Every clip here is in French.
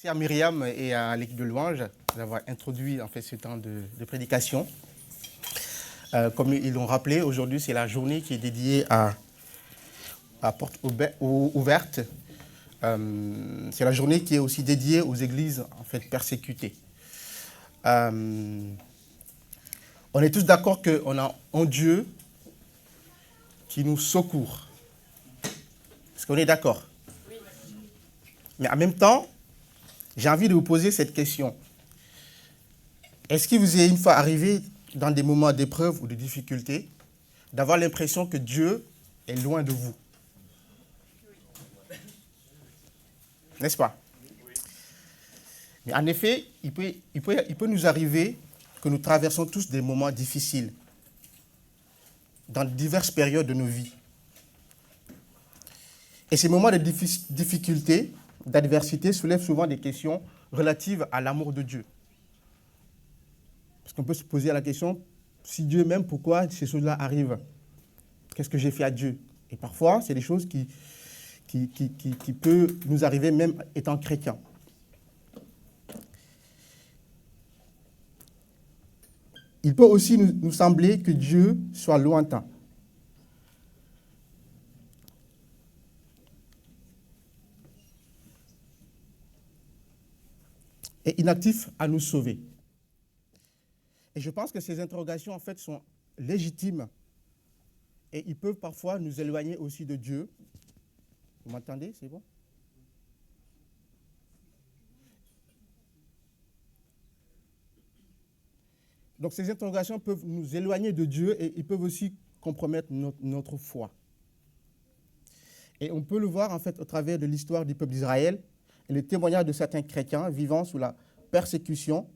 Merci à Myriam et à l'équipe de louange d'avoir introduit en fait ce temps de prédication. Comme ils l'ont rappelé, aujourd'hui c'est la journée qui est dédiée à porte ouverte. C'est la journée qui est aussi dédiée aux églises en fait persécutées. On est tous d'accord qu'on a un Dieu qui nous secourt. Est-ce qu'on est d'accord? Oui. Mais en même temps, j'ai envie de vous poser cette question. Est-ce qu'il vous est une fois arrivé dans des moments d'épreuve ou de difficulté d'avoir l'impression que Dieu est loin de vous? N'est-ce pas? Mais en effet, il peut nous arriver que nous traversons tous des moments difficiles dans diverses périodes de nos vies. Et ces moments de difficulté, d'adversité soulèvent souvent des questions relatives à l'amour de Dieu. Parce qu'on peut se poser la question, si Dieu m'aime, pourquoi ces choses-là arrivent? Qu'est-ce que j'ai fait à Dieu? Et parfois, c'est des choses qui peuvent nous arriver même étant chrétiens. Il peut aussi nous sembler que Dieu soit lointain. Et inactif à nous sauver. Et je pense que ces interrogations, en fait, sont légitimes et ils peuvent parfois nous éloigner aussi de Dieu. Vous m'entendez? C'est bon? Donc ces interrogations peuvent nous éloigner de Dieu et ils peuvent aussi compromettre notre foi. Et on peut le voir en fait au travers de l'histoire du peuple d'Israël et le témoignage de certains chrétiens vivant sous la persécution.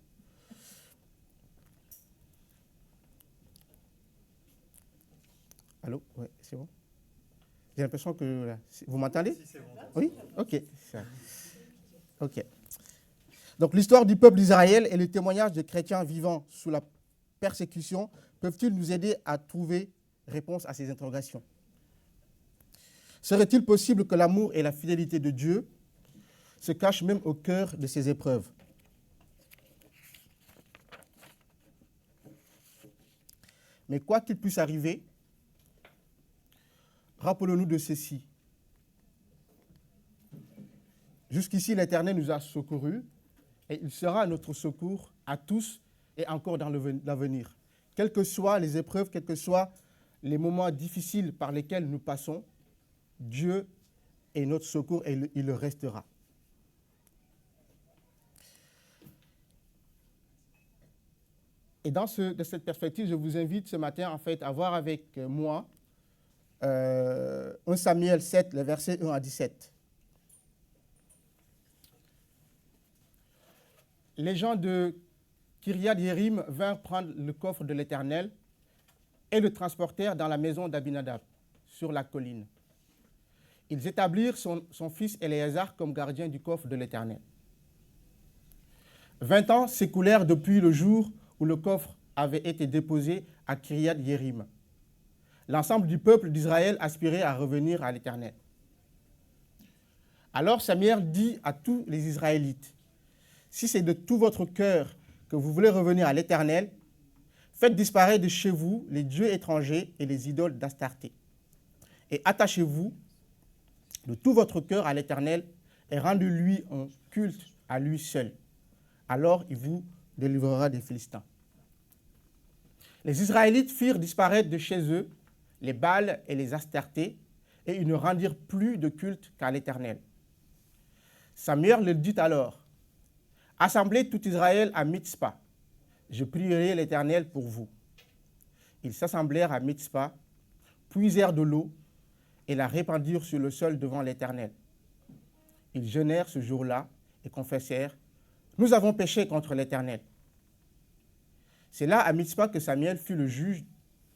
Allô? Oui, c'est bon? J'ai l'impression que... Vous m'entendez? Si, c'est bon. Oui? Ok. Ok. Donc l'histoire du peuple d'Israël et le témoignage de chrétiens vivant sous la persécution peuvent-ils nous aider à trouver réponse à ces interrogations? Serait-il possible que l'amour et la fidélité de Dieu se cachent même au cœur de ces épreuves? Mais quoi qu'il puisse arriver, rappelons-nous de ceci. Jusqu'ici, l'Éternel nous a secourus et il sera à notre secours à tous et encore dans l'avenir. Quelles que soient les épreuves, quels que soient les moments difficiles par lesquels nous passons, Dieu est notre secours et il le restera. Et de cette perspective, je vous invite ce matin en fait à voir avec moi 1 Samuel 7, les versets 1 à 17. Les gens de Kiriath Yerim vinrent prendre le coffre de l'Éternel et le transportèrent dans la maison d'Abinadab, sur la colline. Ils établirent son fils Éléazar comme gardien du coffre de l'Éternel. 20 ans s'écoulèrent depuis le jour où le coffre avait été déposé à Kiriath Yerim. L'ensemble du peuple d'Israël aspirait à revenir à l'Éternel. Alors Samuel dit à tous les Israélites, « Si c'est de tout votre cœur que vous voulez revenir à l'Éternel, faites disparaître de chez vous les dieux étrangers et les idoles d'Astarté. Et attachez-vous de tout votre cœur à l'Éternel et rendez-lui un culte à lui seul. Alors il vous délivrera des Philistins. » Les Israélites firent disparaître de chez eux les Baals et les Astartés, et ils ne rendirent plus de culte qu'à l'Éternel. Samuel leur dit alors, « Assemblez tout Israël à Mitzpah, je prierai l'Éternel pour vous. » Ils s'assemblèrent à Mitzpah, puisèrent de l'eau et la répandirent sur le sol devant l'Éternel. Ils jeûnèrent ce jour-là et confessèrent, « Nous avons péché contre l'Éternel. » C'est là à Mitzpah que Samuel fut le juge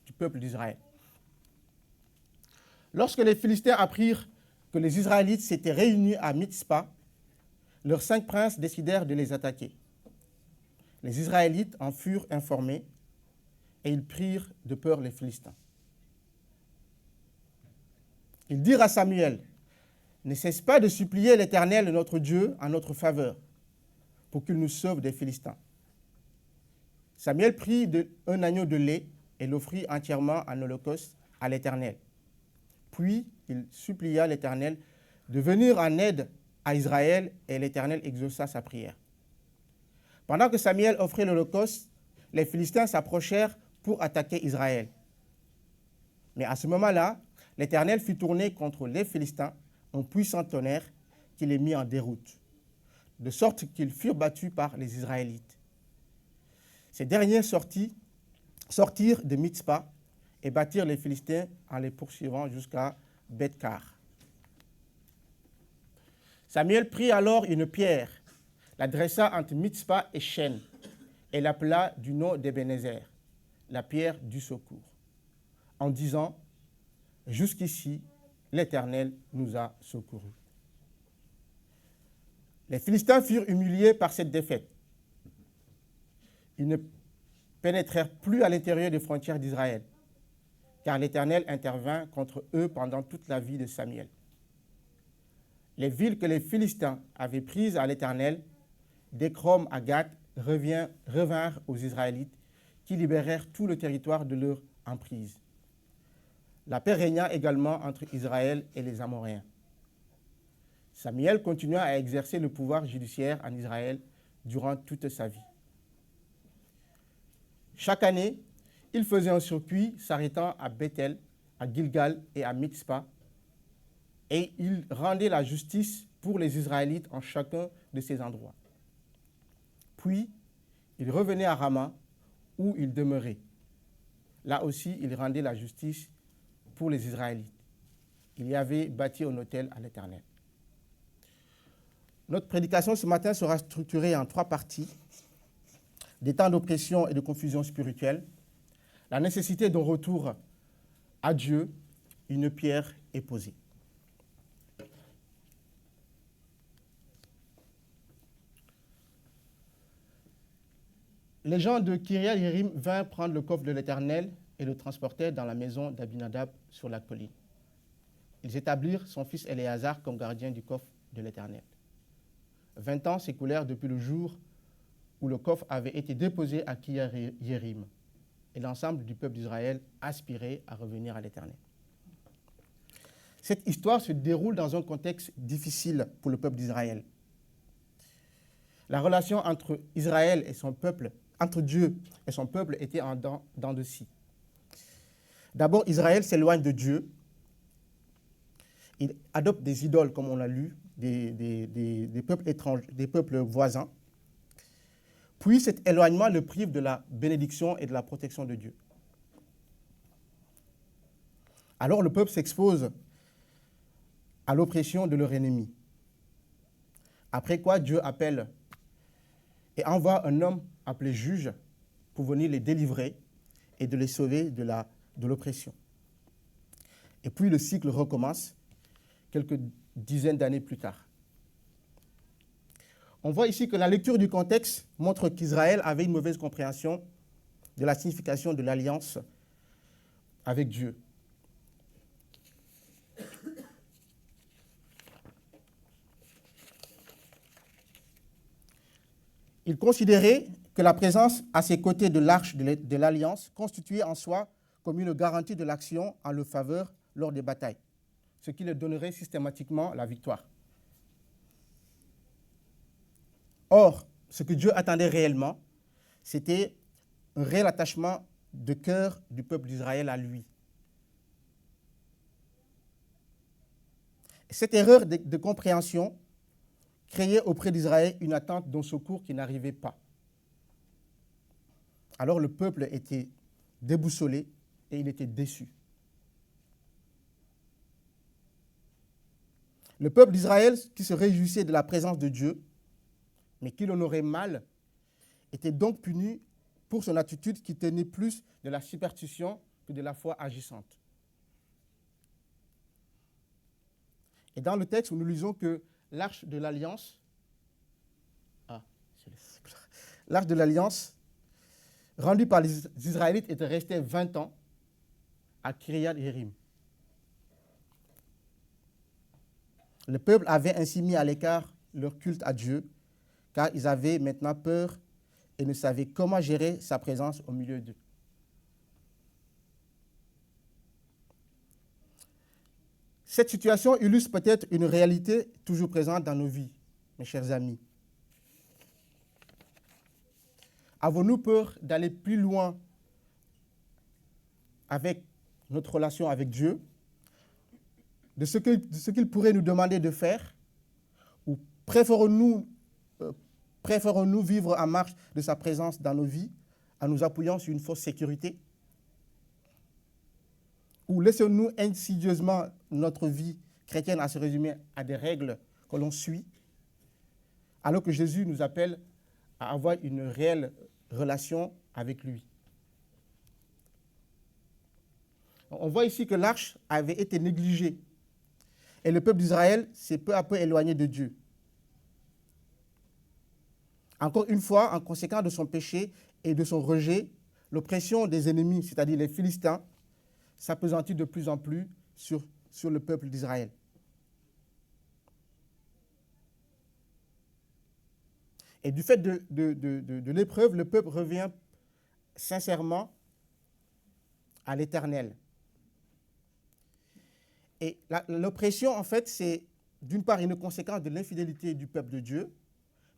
du peuple d'Israël. Lorsque les Philistins apprirent que les Israélites s'étaient réunis à Mitzpah, leurs 5 princes décidèrent de les attaquer. Les Israélites en furent informés et ils prirent de peur les Philistins. Ils dirent à Samuel, « Ne cesse pas de supplier l'Éternel, notre Dieu, en notre faveur, pour qu'il nous sauve des Philistins. Samuel prit un agneau de lait et l'offrit entièrement en holocauste à l'Éternel. Puis il supplia l'Éternel de venir en aide à Israël et l'Éternel exauça sa prière. Pendant que Samuel offrait l'holocauste, les Philistins s'approchèrent pour attaquer Israël. Mais à ce moment-là, l'Éternel fit tourner contre les Philistins un puissant tonnerre qui les mit en déroute, de sorte qu'ils furent battus par les Israélites. Ces derniers sortirent de Mitzpa et battirent les Philistins en les poursuivant jusqu'à Beth-Kar. Samuel prit alors une pierre, la dressa entre Mitzpa et Shen, et l'appela du nom d'Ebenezer, la pierre du secours, en disant « Jusqu'ici, l'Éternel nous a secourus. » Les Philistins furent humiliés par cette défaite. Ils ne pénétrèrent plus à l'intérieur des frontières d'Israël, car l'Éternel intervint contre eux pendant toute la vie de Samuel. Les villes que les Philistins avaient prises à l'Éternel, d'Écrom à Gath, revinrent aux Israélites, qui libérèrent tout le territoire de leur emprise. La paix régna également entre Israël et les Amoréens. Samuel continua à exercer le pouvoir judiciaire en Israël durant toute sa vie. Chaque année, il faisait un circuit s'arrêtant à Bethel, à Gilgal et à Mitzpa, et il rendait la justice pour les Israélites en chacun de ces endroits. Puis, il revenait à Rama, où il demeurait. Là aussi, il rendait la justice pour les Israélites. Il y avait bâti un autel à l'Éternel. Notre prédication ce matin sera structurée en 3 parties. Des temps d'oppression et de confusion spirituelle, la nécessité d'un retour à Dieu, une pierre est posée. Les gens de Kiriath-Jéarim vinrent prendre le coffre de l'Éternel et le transportèrent dans la maison d'Abinadab sur la colline. Ils établirent son fils Éléazar comme gardien du coffre de l'Éternel. 20 ans s'écoulèrent depuis le jour où le coffre avait été déposé à Kiriath-Jéarim, et l'ensemble du peuple d'Israël aspirait à revenir à l'Éternel. Cette histoire se déroule dans un contexte difficile pour le peuple d'Israël. La relation entre Israël et son peuple, entre Dieu et son peuple était en dents de scie. D'abord, Israël s'éloigne de Dieu. Il adopte des idoles, comme on l'a lu, des peuples étrangers, des peuples voisins. Puis cet éloignement le prive de la bénédiction et de la protection de Dieu. Alors le peuple s'expose à l'oppression de leur ennemi. Après quoi, Dieu appelle et envoie un homme appelé juge pour venir les délivrer et de les sauver de l'oppression. Et puis le cycle recommence quelques dizaines d'années plus tard. On voit ici que la lecture du contexte montre qu'Israël avait une mauvaise compréhension de la signification de l'alliance avec Dieu. Il considérait que la présence à ses côtés de l'arche de l'alliance constituait en soi comme une garantie de l'action en leur faveur lors des batailles, ce qui leur donnerait systématiquement la victoire. Or, ce que Dieu attendait réellement, c'était un réel attachement de cœur du peuple d'Israël à lui. Cette erreur de compréhension créait auprès d'Israël une attente d'un secours qui n'arrivait pas. Alors le peuple était déboussolé et il était déçu. Le peuple d'Israël, qui se réjouissait de la présence de Dieu, mais qui l'honorait mal, était donc puni pour son attitude qui tenait plus de la superstition que de la foi agissante. Et dans le texte, nous lisons que l'arche de l'Alliance, rendue par les Israélites, était restée 20 ans à Kiriath-Jéarim. Le peuple avait ainsi mis à l'écart leur culte à Dieu, car ils avaient maintenant peur et ne savaient comment gérer sa présence au milieu d'eux. Cette situation illustre peut-être une réalité toujours présente dans nos vies, mes chers amis. Avons-nous peur d'aller plus loin avec notre relation avec Dieu, de ce qu'il pourrait nous demander de faire, ou préférons-nous vivre en marche de sa présence dans nos vies en nous appuyant sur une fausse sécurité? Ou laissons-nous insidieusement notre vie chrétienne à se résumer à des règles que l'on suit, alors que Jésus nous appelle à avoir une réelle relation avec lui? On voit ici que l'arche avait été négligée et le peuple d'Israël s'est peu à peu éloigné de Dieu. Encore une fois, en conséquence de son péché et de son rejet, l'oppression des ennemis, c'est-à-dire les Philistins, s'appesantit de plus en plus sur le peuple d'Israël. Et du fait de l'épreuve, le peuple revient sincèrement à l'Éternel. Et l'oppression, en fait, c'est d'une part une conséquence de l'infidélité du peuple de Dieu,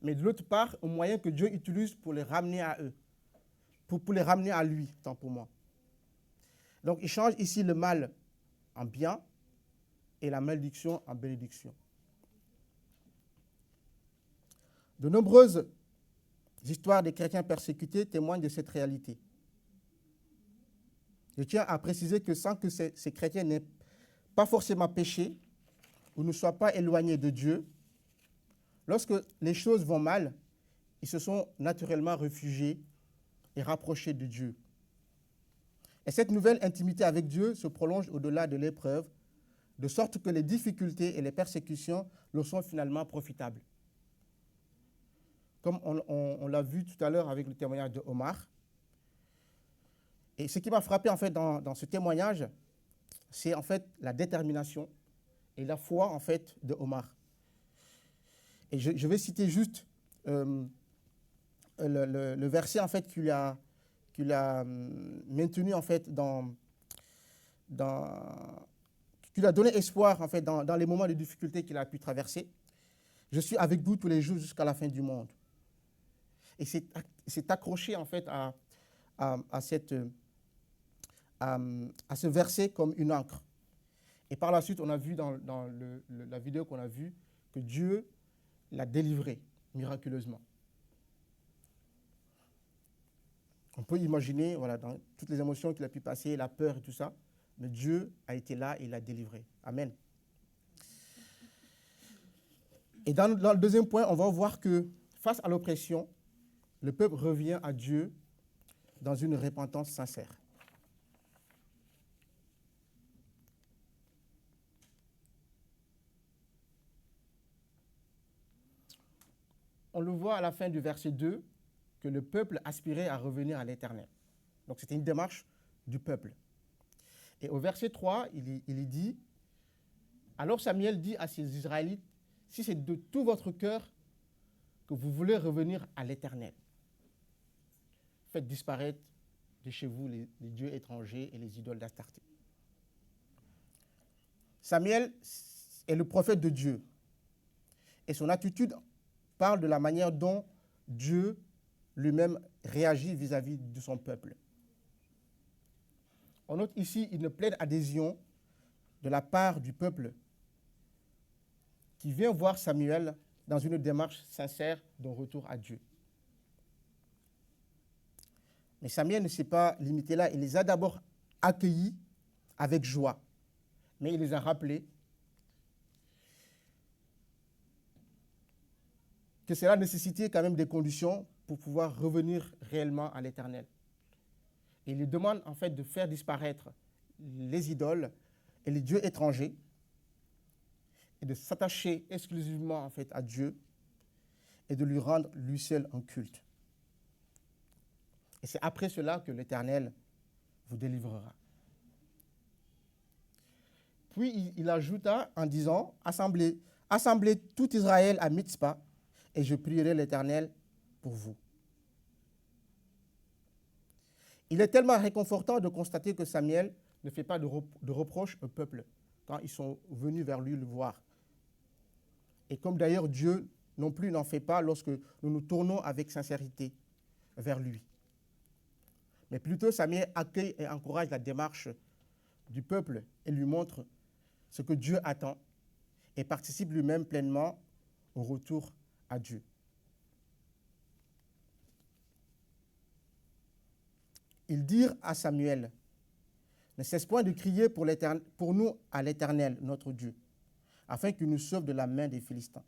mais de l'autre part, un moyen que Dieu utilise pour les ramener à eux, pour les ramener à lui, tant pour moi. Donc, il change ici le mal en bien et la malédiction en bénédiction. De nombreuses histoires des chrétiens persécutés témoignent de cette réalité. Je tiens à préciser que sans que ces chrétiens n'aient pas forcément péché ou ne soient pas éloignés de Dieu, lorsque les choses vont mal, ils se sont naturellement réfugiés et rapprochés de Dieu. Et cette nouvelle intimité avec Dieu se prolonge au-delà de l'épreuve, de sorte que les difficultés et les persécutions leur sont finalement profitables. Comme on l'a vu tout à l'heure avec le témoignage de Omar. Et ce qui m'a frappé en fait dans ce témoignage, c'est en fait la détermination et la foi en fait de Omar. Et je vais citer juste le verset en fait qu'il a maintenu en fait qui lui a donné espoir en fait dans les moments de difficulté qu'il a pu traverser. Je suis avec vous tous les jours jusqu'à la fin du monde. Et c'est accroché en fait à ce verset comme une encre. Et par la suite, on a vu dans la vidéo qu'on a vue que Dieu l'a délivré miraculeusement. On peut imaginer, voilà, dans toutes les émotions qu'il a pu passer, la peur et tout ça, mais Dieu a été là et l'a délivré. Amen. Et dans le deuxième point, on va voir que face à l'oppression, le peuple revient à Dieu dans une repentance sincère. On le voit à la fin du verset 2, que le peuple aspirait à revenir à l'Éternel. Donc c'était une démarche du peuple. Et au verset 3, il dit, « Alors Samuel dit à ses Israélites, si c'est de tout votre cœur que vous voulez revenir à l'Éternel, faites disparaître de chez vous les dieux étrangers et les idoles d'Astarté. » Samuel est le prophète de Dieu. Et son attitude parle de la manière dont Dieu lui-même réagit vis-à-vis de son peuple. On note ici une pleine adhésion de la part du peuple qui vient voir Samuel dans une démarche sincère de retour à Dieu. Mais Samuel ne s'est pas limité là. Il les a d'abord accueillis avec joie. Mais il les a rappelés que cela nécessitait quand même des conditions pour pouvoir revenir réellement à l'Éternel. Et il lui demande en fait de faire disparaître les idoles et les dieux étrangers et de s'attacher exclusivement en fait à Dieu et de lui rendre lui seul un culte. Et c'est après cela que l'Éternel vous délivrera. Puis il ajouta en disant, assemblez tout Israël à Mitzpah et je prierai l'Éternel pour vous. Il est tellement réconfortant de constater que Samuel ne fait pas de reproches au peuple quand ils sont venus vers lui le voir. Et comme d'ailleurs Dieu non plus n'en fait pas lorsque nous nous tournons avec sincérité vers lui. Mais plutôt Samuel accueille et encourage la démarche du peuple et lui montre ce que Dieu attend et participe lui-même pleinement au retour à Dieu. Ils dirent à Samuel, ne cesse point de crier pour nous à l'Éternel, notre Dieu, afin qu'il nous sauve de la main des Philistins.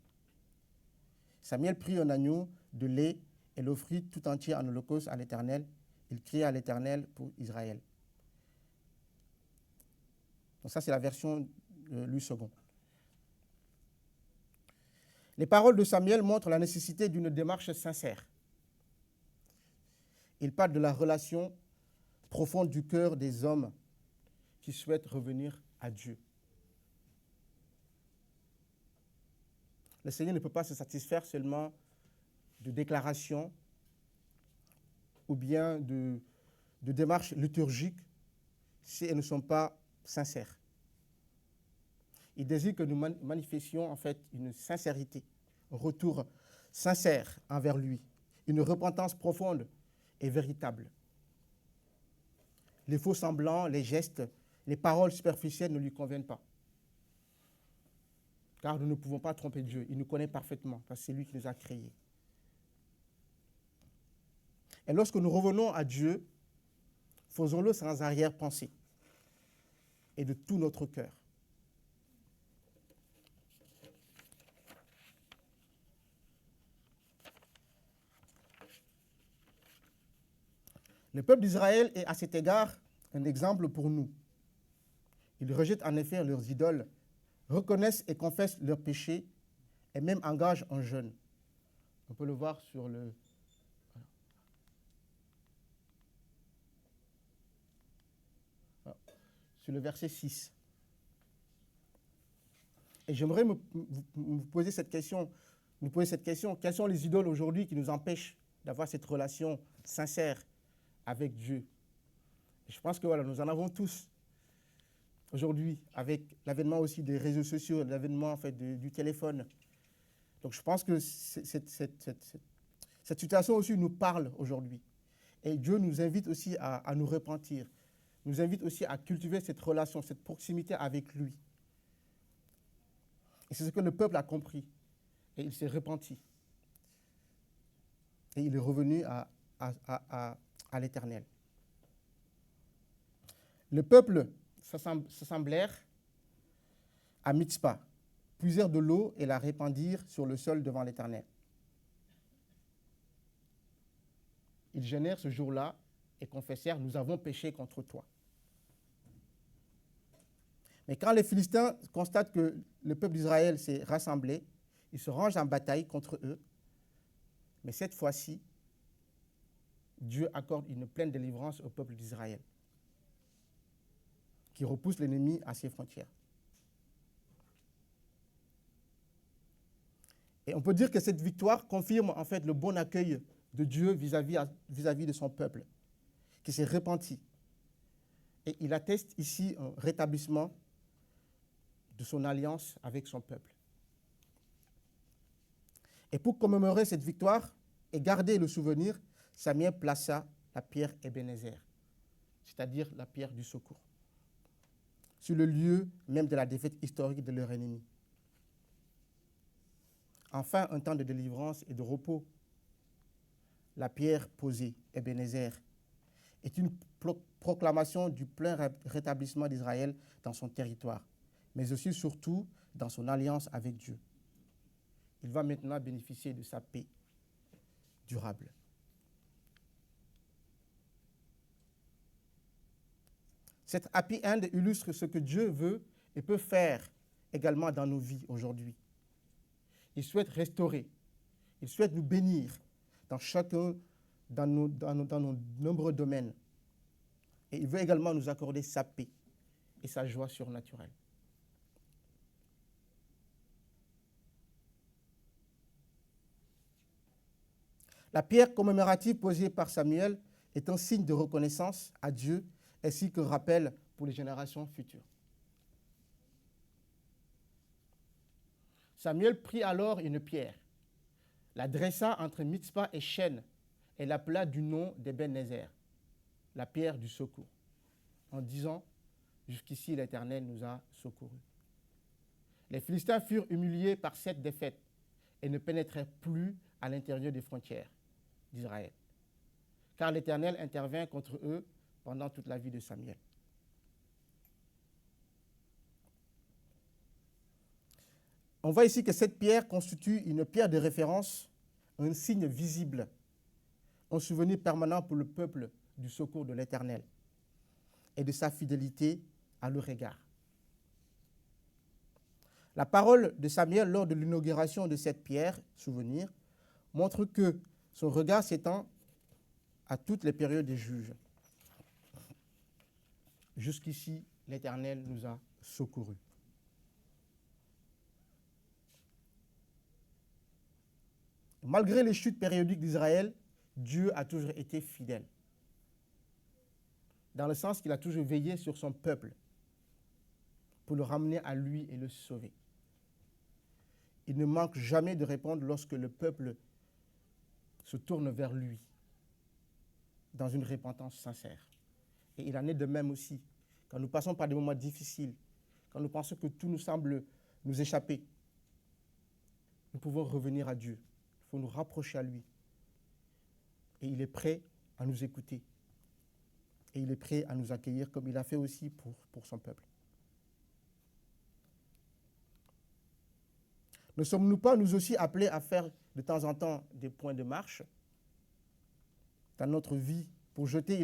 Samuel prit un agneau de lait et l'offrit tout entier en holocauste à l'Éternel. Il cria à l'Éternel pour Israël. Donc ça, c'est la version Louis II. Les paroles de Samuel montrent la nécessité d'une démarche sincère. Il parle de la relation profonde du cœur des hommes qui souhaitent revenir à Dieu. Le Seigneur ne peut pas se satisfaire seulement de déclarations ou bien de démarches liturgiques si elles ne sont pas sincères. Il désire que nous manifestions en fait une sincérité, un retour sincère envers lui, une repentance profonde et véritable. Les faux semblants, les gestes, les paroles superficielles ne lui conviennent pas. Car nous ne pouvons pas tromper Dieu. Il nous connaît parfaitement parce que c'est lui qui nous a créés. Et lorsque nous revenons à Dieu, faisons-le sans arrière-pensée et de tout notre cœur. Le peuple d'Israël est à cet égard un exemple pour nous. Ils rejettent en effet leurs idoles, reconnaissent et confessent leurs péchés et même engagent un jeûne. On peut le voir sur le verset 6. Et j'aimerais nous poser cette question, quelles sont les idoles aujourd'hui qui nous empêchent d'avoir cette relation sincère avec Dieu? Et je pense que voilà, nous en avons tous aujourd'hui, avec l'avènement aussi des réseaux sociaux, l'avènement en fait du téléphone. Donc je pense que cette situation aussi nous parle aujourd'hui. Et Dieu nous invite aussi à nous repentir, nous invite aussi à cultiver cette relation, cette proximité avec lui. Et c'est ce que le peuple a compris. Et il s'est repenti. Et il est revenu à l'Éternel. Le peuple s'assemblèrent à Mitzpah, puisèrent de l'eau et la répandirent sur le sol devant l'Éternel. Ils jeûnèrent ce jour-là et confessèrent, nous avons péché contre toi. Mais quand les Philistins constatent que le peuple d'Israël s'est rassemblé, ils se rangent en bataille contre eux. Mais cette fois-ci, Dieu accorde une pleine délivrance au peuple d'Israël, qui repousse l'ennemi à ses frontières. Et on peut dire que cette victoire confirme en fait le bon accueil de Dieu vis-à-vis de son peuple, qui s'est repenti. Et il atteste ici un rétablissement de son alliance avec son peuple. Et pour commémorer cette victoire et garder le souvenir, Samuel plaça la pierre Ebenezer, c'est-à-dire la pierre du secours, sur le lieu même de la défaite historique de leur ennemi. Enfin, un temps de délivrance et de repos. La pierre posée, Ebenezer, est une proclamation du plein rétablissement d'Israël dans son territoire, mais aussi surtout dans son alliance avec Dieu. Il va maintenant bénéficier de sa paix durable. Cette happy end illustre ce que Dieu veut et peut faire également dans nos vies aujourd'hui. Il souhaite restaurer, il souhaite nous bénir dans nos nombreux domaines. Et il veut également nous accorder sa paix et sa joie surnaturelle. La pierre commémorative posée par Samuel est un signe de reconnaissance à Dieu ainsi qu'un rappel pour les générations futures. Samuel prit alors une pierre, la dressa entre Mitzpah et Shen et l'appela du nom d'Ebenezer, la pierre du secours, en disant « Jusqu'ici l'Éternel nous a secourus ». Les Philistins furent humiliés par cette défaite et ne pénétrèrent plus à l'intérieur des frontières d'Israël, car l'Éternel intervint contre eux pendant toute la vie de Samuel. On voit ici que cette pierre constitue une pierre de référence, un signe visible, un souvenir permanent pour le peuple du secours de l'Éternel et de sa fidélité à leur égard. La parole de Samuel lors de l'inauguration de cette pierre, souvenir, montre que son regard s'étend à toutes les périodes des juges. Jusqu'ici, l'Éternel nous a secourus. Malgré les chutes périodiques d'Israël, Dieu a toujours été fidèle, dans le sens qu'il a toujours veillé sur son peuple pour le ramener à lui et le sauver. Il ne manque jamais de répondre lorsque le peuple se tourne vers lui dans une repentance sincère. Et il en est de même aussi quand nous passons par des moments difficiles, quand nous pensons que tout nous semble nous échapper. Nous pouvons revenir à Dieu. Il faut nous rapprocher à lui. Et il est prêt à nous écouter. Et il est prêt à nous accueillir comme il a fait aussi pour son peuple. Ne sommes-nous pas, nous aussi, appelés à faire de temps en temps des points de marche dans notre vie pour jeter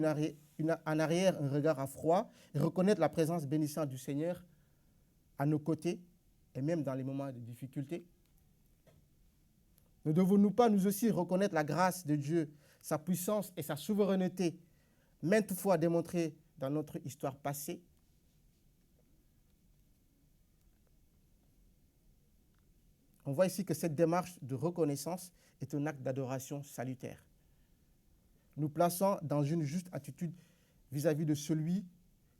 en arrière un regard à froid et reconnaître la présence bénissante du Seigneur à nos côtés et même dans les moments de difficulté? Ne devons-nous pas, nous aussi, reconnaître la grâce de Dieu, sa puissance et sa souveraineté, maintes fois démontrées dans notre histoire passée? On voit ici que cette démarche de reconnaissance est un acte d'adoration salutaire, nous plaçant dans une juste attitude vis-à-vis de celui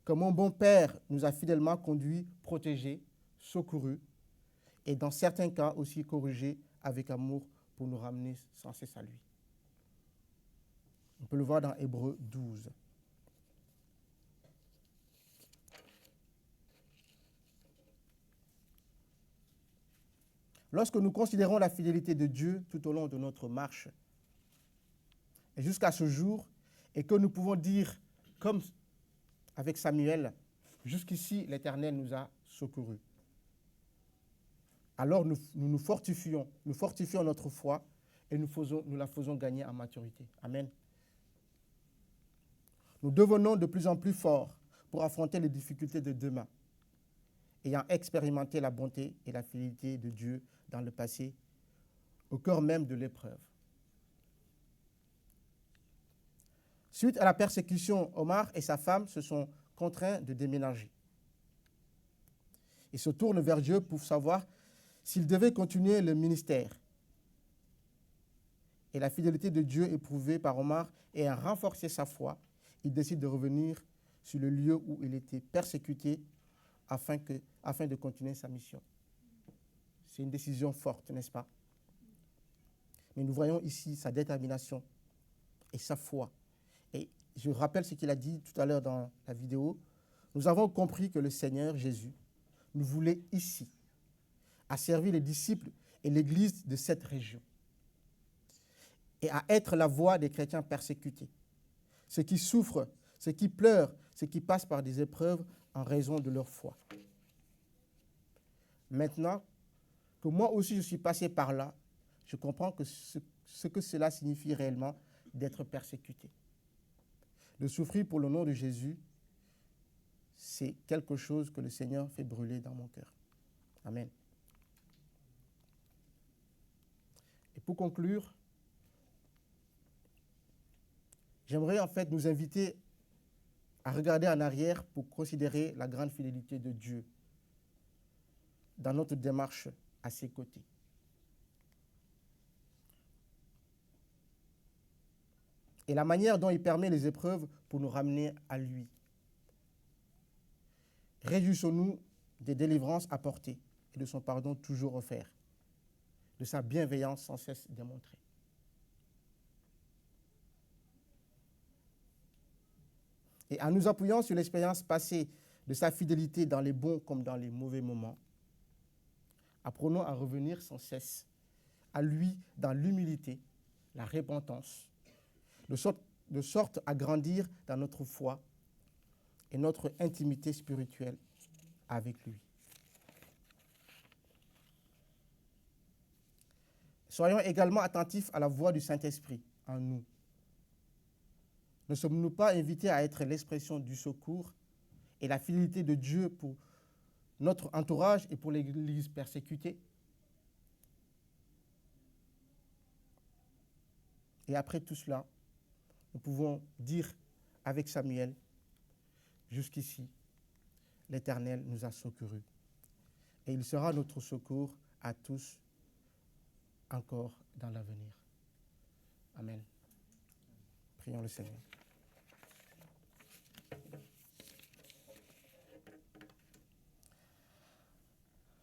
que mon bon Père nous a fidèlement conduits, protégés, secourus, et dans certains cas aussi corrigés avec amour pour nous ramener sans cesse à lui. On peut le voir dans Hébreux 12. Lorsque nous considérons la fidélité de Dieu tout au long de notre marche, et jusqu'à ce jour, et que nous pouvons dire, comme avec Samuel, jusqu'ici l'Éternel nous a secourus, alors nous fortifions notre foi et nous la faisons gagner en maturité. Amen. Nous devenons de plus en plus forts pour affronter les difficultés de demain, ayant expérimenté la bonté et la fidélité de Dieu dans le passé, au cœur même de l'épreuve. Suite à la persécution, Omar et sa femme se sont contraints de déménager. Ils se tournent vers Dieu pour savoir s'ils devaient continuer le ministère. Et la fidélité de Dieu éprouvée par Omar ayant renforcé sa foi, il décide de revenir sur le lieu où il était persécuté afin de continuer sa mission. C'est une décision forte, n'est-ce pas? Mais nous voyons ici sa détermination et sa foi. Et je rappelle ce qu'il a dit tout à l'heure dans la vidéo. Nous avons compris que le Seigneur Jésus nous voulait ici, à servir les disciples et l'Église de cette région, et à être la voix des chrétiens persécutés, ceux qui souffrent, ceux qui pleurent, ceux qui passent par des épreuves en raison de leur foi. Maintenant que moi aussi je suis passé par là, je comprends que ce que cela signifie réellement d'être persécuté. De souffrir pour le nom de Jésus, c'est quelque chose que le Seigneur fait brûler dans mon cœur. Amen. Et pour conclure, j'aimerais en fait nous inviter à regarder en arrière pour considérer la grande fidélité de Dieu dans notre démarche à ses côtés. et la manière dont il permet les épreuves pour nous ramener à lui. Réjouissons-nous des délivrances apportées et de son pardon toujours offert, de sa bienveillance sans cesse démontrée. Et en nous appuyant sur l'expérience passée de sa fidélité dans les bons comme dans les mauvais moments, apprenons à revenir sans cesse à lui dans l'humilité, la repentance, de sorte à grandir dans notre foi et notre intimité spirituelle avec lui. Soyons également attentifs à la voix du Saint-Esprit en nous. Ne sommes-nous pas invités à être l'expression du secours et la fidélité de Dieu pour notre entourage et pour l'Église persécutée? Et après tout cela, nous pouvons dire avec Samuel, jusqu'ici, l'Éternel nous a secourus. Et il sera notre secours à tous encore dans l'avenir. Amen. Prions le Seigneur.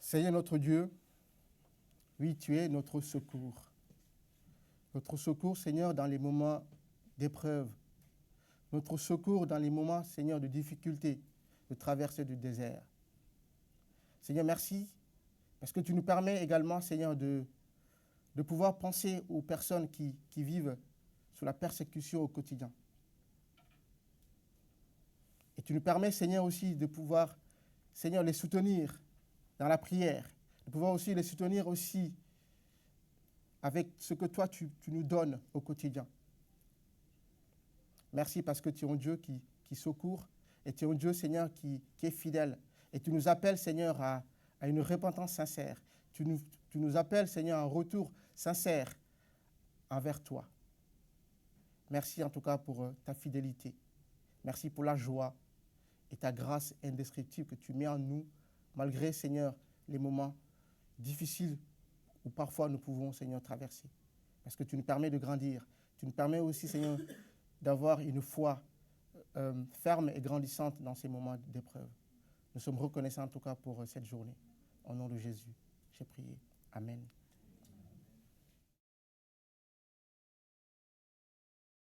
Seigneur notre Dieu, oui, tu es notre secours. Notre secours, Seigneur, dans les moments d'épreuve. Notre secours dans les moments, Seigneur, de difficulté, de traversée du désert. Seigneur, merci, parce que tu nous permets également, Seigneur, de pouvoir penser aux personnes qui vivent sous la persécution au quotidien. Et tu nous permets, Seigneur, aussi de pouvoir, Seigneur, les soutenir dans la prière, de pouvoir aussi les soutenir aussi avec ce que toi, tu nous donnes au quotidien. Merci parce que tu es un Dieu qui secourt et tu es un Dieu, Seigneur, qui est fidèle. Et tu nous appelles, Seigneur, à une repentance sincère. Tu nous appelles, Seigneur, à un retour sincère envers toi. Merci en tout cas pour ta fidélité. Merci pour la joie et ta grâce indescriptible que tu mets en nous, malgré, Seigneur, les moments difficiles où parfois nous pouvons, Seigneur, traverser. Parce que tu nous permets de grandir. Tu nous permets aussi, Seigneur, d'avoir une foi ferme et grandissante dans ces moments d'épreuve. Nous sommes reconnaissants en tout cas pour cette journée. Au nom de Jésus, j'ai prié. Amen.